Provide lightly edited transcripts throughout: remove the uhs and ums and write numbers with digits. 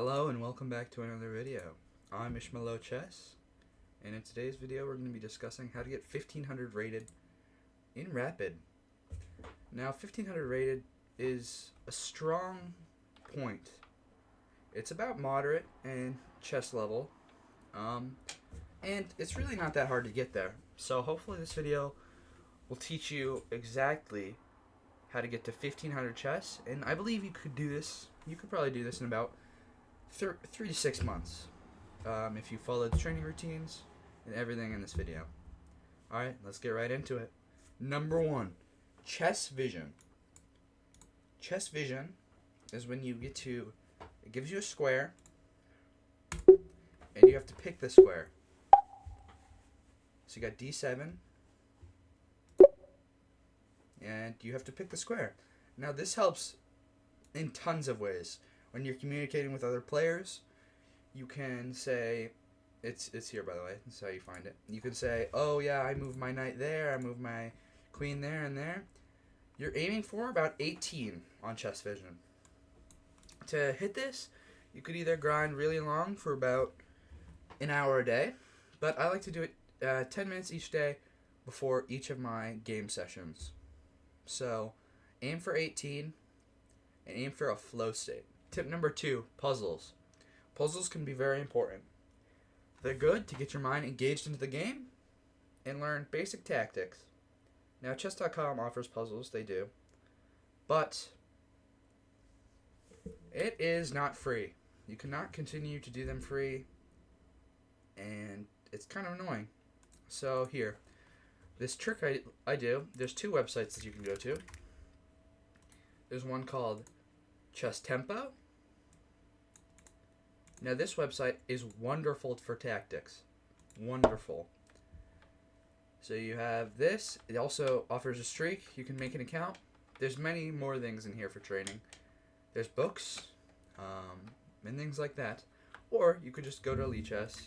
Hello and welcome back to another video. I'm Ishmael Chess, and in today's video we're going to be discussing how to get 1500 rated in Rapid. Now 1500 rated is a strong point. It's about moderate and chess level, and it's really not that hard to get there. So hopefully this video will teach you exactly how to get to 1500 chess, and I believe you could do this. You could probably do this in about 3 to 6 months if you follow the training routines and everything in this video. Alright, let's get right into it. Number 1, chess vision. Chess vision is when you get to, it gives you a square and you have to pick the square. So you got d7 and you have to pick the square. Now this helps in tons of ways. When you're communicating with other players, you can say, it's here by the way, that's how you find it. You can say, oh yeah, I moved my knight there, I moved my queen there and there. You're aiming for about 18 on chess vision. To hit this, you could either grind really long for about an hour a day, but I like to do it 10 minutes each day before each of my game sessions. So aim for 18 and aim for a flow state. Tip number 2, puzzles. Puzzles can be very important. They're good to get your mind engaged into the game and learn basic tactics. Now, chess.com offers puzzles, they do, but it is not free. You cannot continue to do them free, and it's kind of annoying. So here, this trick I do, there's 2 websites that you can go to. There's one called Chess Tempo. Now this website is wonderful for tactics. Wonderful. So you have this. It also offers a streak. You can make an account. There's many more things in here for training. There's books, and things like that. Or you could just go to Lichess,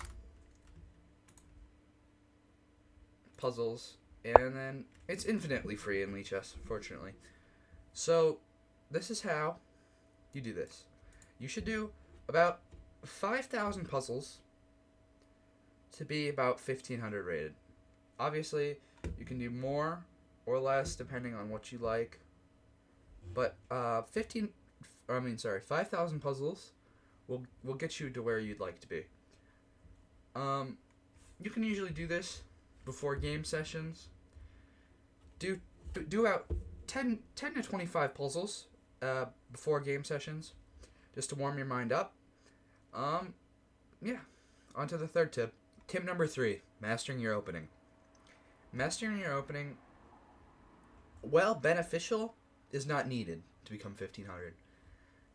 puzzles, and then it's infinitely free in Lichess, fortunately. So this is how you do this. You should do about 5,000 puzzles to be about 1500 rated. Obviously, you can do more or less depending on what you like. But 5,000 puzzles will get you to where you'd like to be. You can usually do this before game sessions. Do about 10 to 25 puzzles before game sessions, just to warm your mind up. Yeah. On to the third tip. Tip number 3, mastering your opening. Mastering your opening, while beneficial, is not needed to become 1500.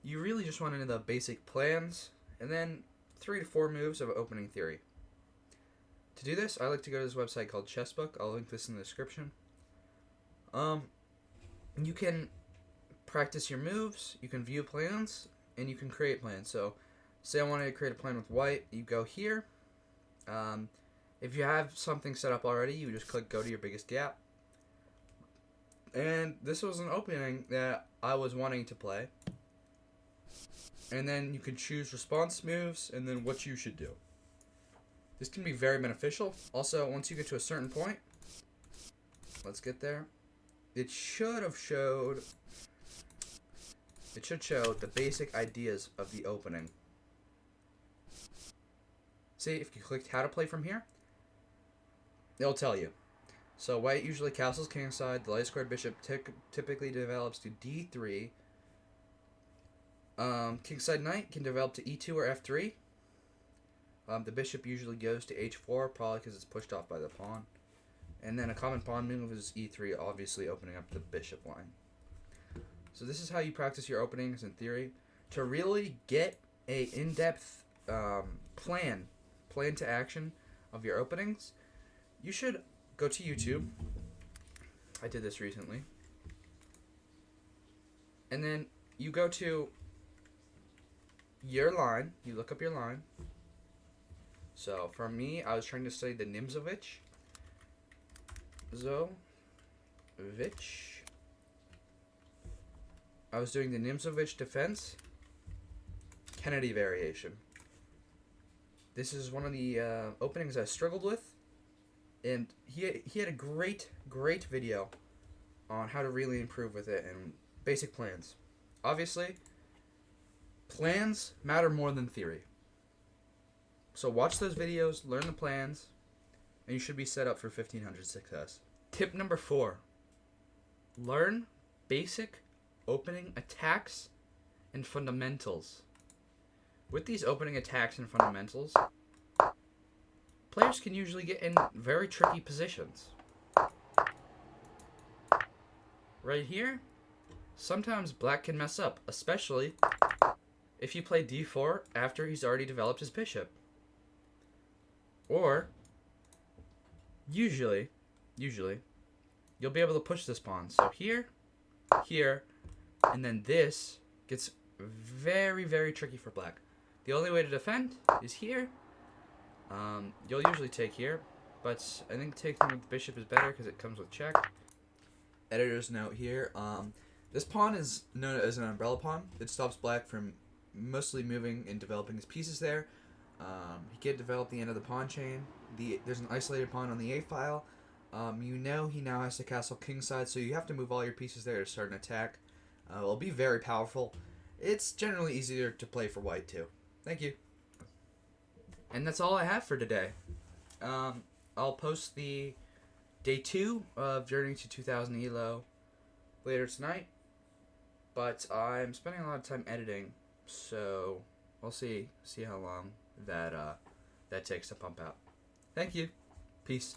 You really just want to know the basic plans, and then 3 to 4 moves of opening theory. To do this, I like to go to this website called Chessbook. I'll link this in the description. You can practice your moves, you can view plans, and you can create plans. So, say I wanted to create a plan with white, you go here. If you have something set up already, you just click go to your biggest gap. And this was an opening that I was wanting to play. And then you can choose response moves and then what you should do. This can be very beneficial. Also, once you get to a certain point, let's get there. It should show the basic ideas of the opening. See, if you clicked how to play from here, it'll tell you. So white usually castles kingside. The light squared bishop typically develops to d3. Kingside knight can develop to e2 or f3. The bishop usually goes to h4, probably because it's pushed off by the pawn. And then a common pawn move is e3, obviously opening up the bishop line. So this is how you practice your openings in theory. To really get a in-depth plan to action of your openings, you should go to YouTube. I did this recently. And then you go to your line. You look up your line. So for me, I was trying to study the Nimzovich. I was doing the Nimzovich defense. Kennedy variation. This is one of the openings I struggled with, and he had a great video on how to really improve with it and basic plans. Obviously, plans matter more than theory. So watch those videos, learn the plans, and you should be set up for 1500 success. Tip number 4. Learn basic opening attacks and fundamentals. With these opening attacks and fundamentals, players can usually get in very tricky positions. Right here, sometimes black can mess up, especially if you play d4 after he's already developed his bishop. Or, usually, you'll be able to push this pawn. So here, and then this gets very, very tricky for black. The only way to defend is here. You'll usually take here, but I think taking with the bishop is better because it comes with check. Editor's note here. This pawn is known as an umbrella pawn. It stops black from mostly moving and developing his pieces there. He can't develop the end of the pawn chain. There's an isolated pawn on the A file. He now has to castle kingside, so you have to move all your pieces there to start an attack. It'll be very powerful. It's generally easier to play for white too. Thank you. And that's all I have for today. I'll post the day 2 of Journey to 2000 ELO later tonight. But I'm spending a lot of time editing, so we'll see how long that takes to pump out. Thank you. Peace.